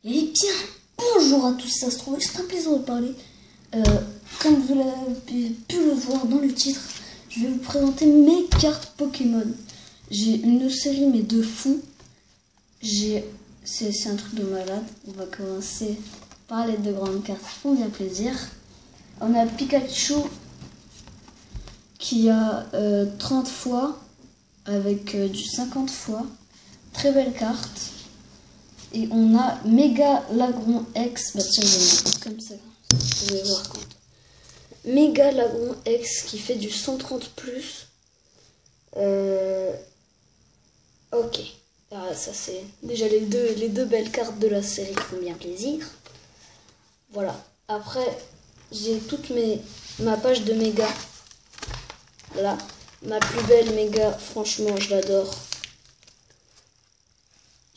Et bien, bonjour à tous, ça se trouve, c'est un plaisir de parler. Comme vous l'avez pu le voir dans le titre, je vais vous présenter mes cartes Pokémon. J'ai une série mais de fou. C'est un truc de malade. On va commencer par les deux grandes cartes qui font bien plaisir. On a Pikachu qui a 30 fois avec du 50 fois. Très belle carte. Et on a Mégalagron X. Bah tiens, je vais mettre comme ça. Vous allez voir compte. Mégalagron X qui fait du 130 plus. Ok. Ah, ça c'est déjà les deux belles cartes de la série qui font bien plaisir. Voilà. Après, j'ai ma page de méga. Là. Ma plus belle méga, franchement, je l'adore.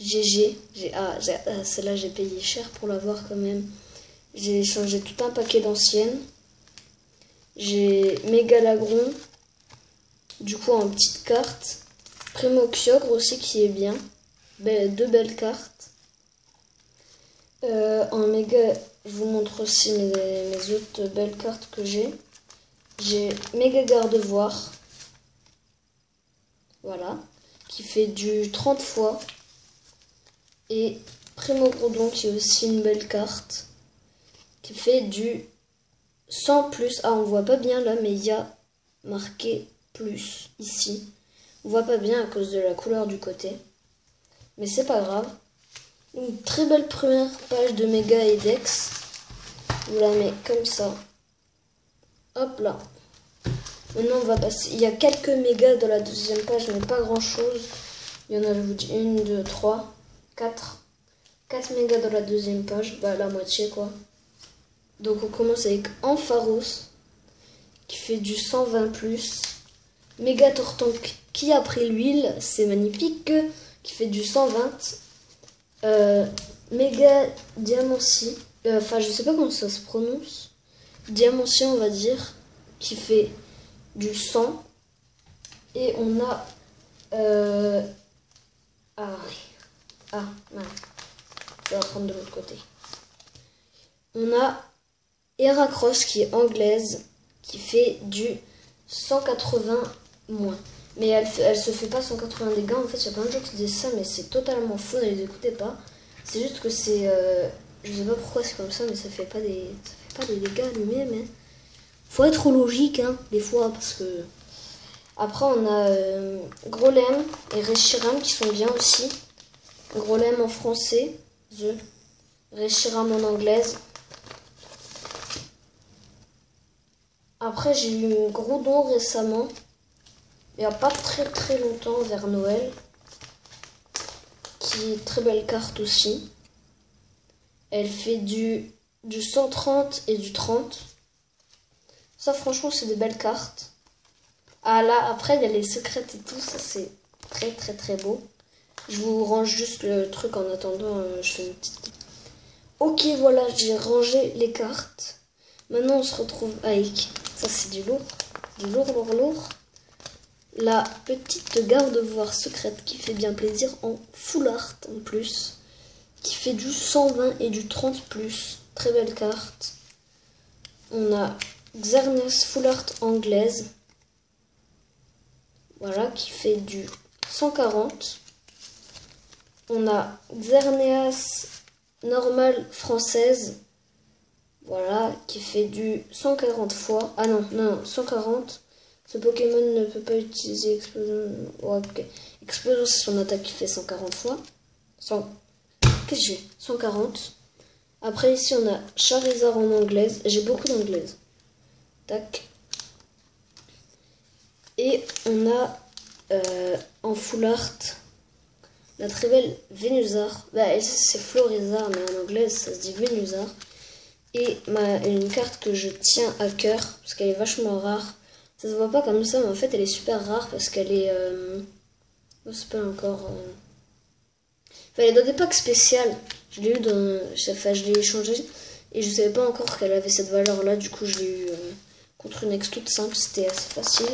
GG. Celle-là, j'ai payé cher pour l'avoir quand même. J'ai changé tout un paquet d'anciennes. J'ai Mégalagron. Du coup, en petite carte. Primo Kyogre aussi qui est bien. Deux belles cartes. En méga, je vous montre aussi mes autres belles cartes que j'ai. J'ai Méga Gardevoir. Voilà. Qui fait du 30 fois. Et Primo Groudon qui est aussi une belle carte. Qui fait du 100 plus. Ah, on voit pas bien là, mais il y a marqué plus ici. On voit pas bien à cause de la couleur du côté. Mais c'est pas grave. Une très belle première page de Méga et Dex. Vous la mettez comme ça. Hop là. Maintenant on va passer. Il y a quelques mégas dans la deuxième page, mais pas grand chose. Il y en a, je vous dis, 1, 2, 3, 4. 4 mégas dans la deuxième page. Bah la moitié quoi. Donc on commence avec Ampharos. Qui fait du 120 plus. Méga Tortank qui a pris l'huile. C'est magnifique. Qui fait du 120. Méga Diamancie. Enfin je sais pas comment ça se prononce. Diamancie on va dire. Qui fait du 100. Et on a non. Je vais la prendre de l'autre côté. On a Heracross qui est anglaise, qui fait du 180 moins. Mais elle se fait pas 180 dégâts. En fait, il y a plein de gens qui disent ça, mais c'est totalement faux, ne les écoutez pas. C'est juste que c'est... je sais pas pourquoi c'est comme ça, mais ça fait pas des dégâts allumés, mais... Faut être logique, hein, des fois, parce que... Après, on a Grolem et Reshiram qui sont bien aussi. Grolem en français, Reshiram en anglaise. Après, j'ai eu Groudon récemment. Il n'y a pas très longtemps, vers Noël. Qui est très belle carte aussi. Elle fait du 130 et du 30. Ça, franchement, c'est des belles cartes. Ah là, après, il y a les secrètes et tout. Ça, c'est très beau. Je vous range juste le truc en attendant. Je fais une petite... Ok, voilà, j'ai rangé les cartes. Maintenant, on se retrouve avec... Ça, c'est du lourd. Du lourd. La petite garde-voir secrète qui fait bien plaisir en full art en plus. Qui fait du 120 et du 30 plus. Très belle carte. On a Xerneas full art anglaise. Voilà, qui fait du 140. On a Xerneas normale française. Voilà, qui fait du 140 fois. Ah non, 140. Ce Pokémon ne peut pas utiliser Explosion. Ouais, ok. Explosion, c'est son attaque qui fait 140 fois. Qu'est-ce que j'ai 140. Après, ici, on a Charizard en anglaise. J'ai beaucoup d'anglaises. Tac. Et on a en full art la très belle Venusaur. Bah, c'est Florizard, mais en anglaise, ça se dit Venusaur. Et une carte que je tiens à cœur, parce qu'elle est vachement rare. Ça se voit pas comme ça, mais en fait, elle est super rare parce qu'elle est... je sais pas encore... Enfin, elle est dans des packs spéciales. Je l'ai eu dans... Enfin, je l'ai échangé. Et je savais pas encore qu'elle avait cette valeur-là. Du coup, je l'ai eu contre une ex toute simple. C'était assez facile.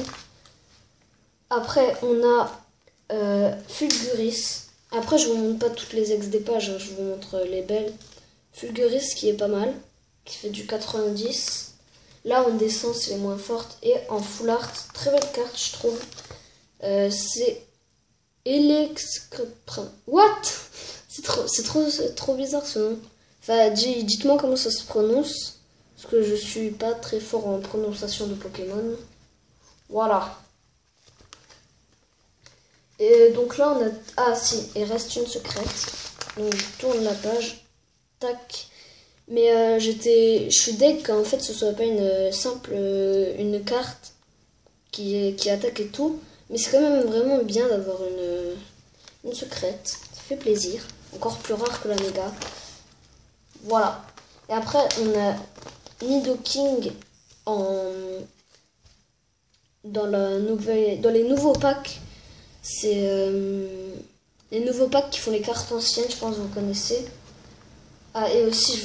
Après, on a Fulguris. Après, je vous montre pas toutes les ex des pages, hein, je vous montre les belles. Fulguris qui est pas mal, qui fait du 90. Là, en descend, c'est les moins fortes. Et en full art, très belle carte, je trouve. C'est What? C'est trop bizarre ce nom. Enfin, dites-moi comment ça se prononce. Parce que je suis pas très fort en prononciation de Pokémon. Voilà. Et donc là, on a... Ah si, il reste une secrète. Donc je tourne la page. Tac. Mais je suis deg qu'en fait ce soit pas une simple une carte qui attaque et tout. Mais c'est quand même vraiment bien d'avoir une secrète. Ça fait plaisir. Encore plus rare que la méga. Voilà. Et après, on a Nidoking dans les nouveaux packs. C'est les nouveaux packs qui font les cartes anciennes, je pense que vous connaissez. Ah, et aussi,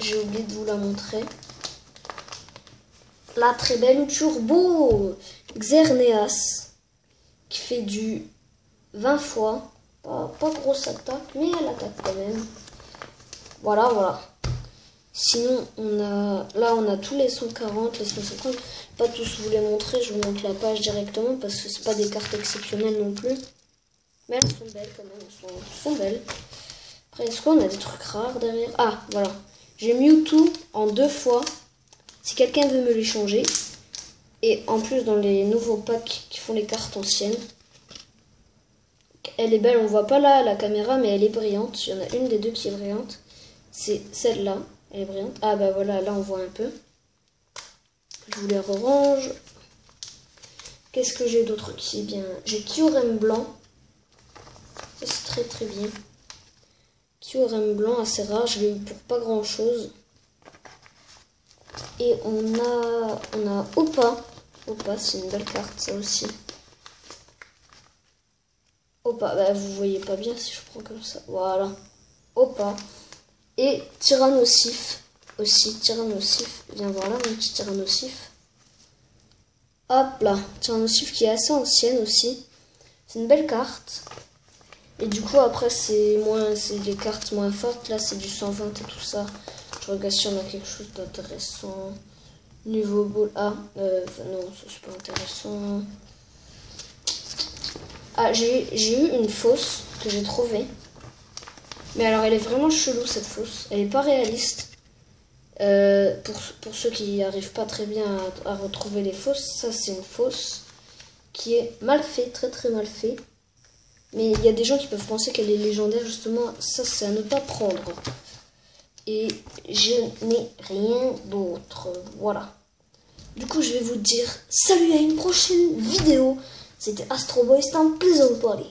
j'ai oublié de vous la montrer. La très belle Turbo Xerneas, qui fait du 20 fois. Pas grosse attaque, mais elle attaque quand même. Voilà. Sinon, on a tous les 140, les 150. Pas tous vous les montrer, je vous montre la page directement parce que c'est pas des cartes exceptionnelles non plus. Mais elles sont belles quand même, elles sont belles. Après, est-ce qu'on a des trucs rares derrière? Ah, voilà. J'ai Mewtwo en 2 fois. Si quelqu'un veut me l'échanger. Et en plus, dans les nouveaux packs qui font les cartes anciennes. Elle est belle, on voit pas là la caméra, mais elle est brillante. Il y en a une des deux qui est brillante. C'est celle-là. Elle est brillante. Ah bah voilà, là on voit un peu. Je vous les range. Qu'est-ce que j'ai d'autre qui est bien? J'ai Kyurem blanc. Ça c'est très bien. Kyurem blanc assez rare, je l'ai eu pour pas grand chose. Et on a Opa. Opa, c'est une belle carte ça aussi. Opa, bah vous voyez pas bien si je prends comme ça. Voilà. Opa. Et Tyrannosif aussi. Tyrannosif. Viens voir là mon petit Tyrannosif. Hop là. Tyrannosif qui est assez ancienne aussi. C'est une belle carte. Et du coup après c'est des cartes moins fortes. Là c'est du 120 et tout ça. Je regarde si on a quelque chose d'intéressant. Niveau ball. Ah non ça c'est pas intéressant. Ah j'ai eu une fausse que j'ai trouvée. Mais alors elle est vraiment chelou cette fausse. Elle est pas réaliste. Pour ceux qui n'arrivent pas très bien à retrouver les fausses, ça c'est une fausse qui est mal fait, très mal fait. Mais il y a des gens qui peuvent penser qu'elle est légendaire, justement, ça c'est à ne pas prendre. Et je n'ai rien d'autre, voilà. Du coup je vais vous dire salut à une prochaine vidéo. C'était Astro Boy, c'était un plaisir de vous parler.